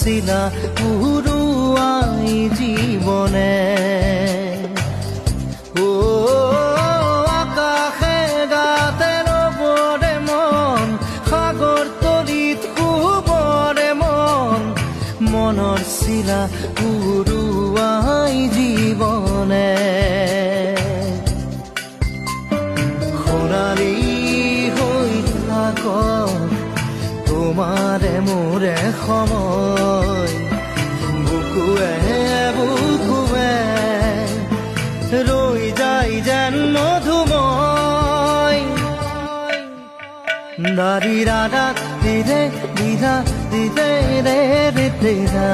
চিলা উৰুৱাই জীৱনে আকাশে গাতে ৰবৰে মন সাগৰ তলিত শুবৰে মন মনৰ চিলা উৰুৱাই জীৱনে সোণালী হৈ থাকক তোমাৰে মোৰে সময় বুকুৱে বুকুৱে ৰৈ যায় যেন মধুময় দাৰি ৰাধা দিৰে দিৰা দিৰে ৰে দিৰা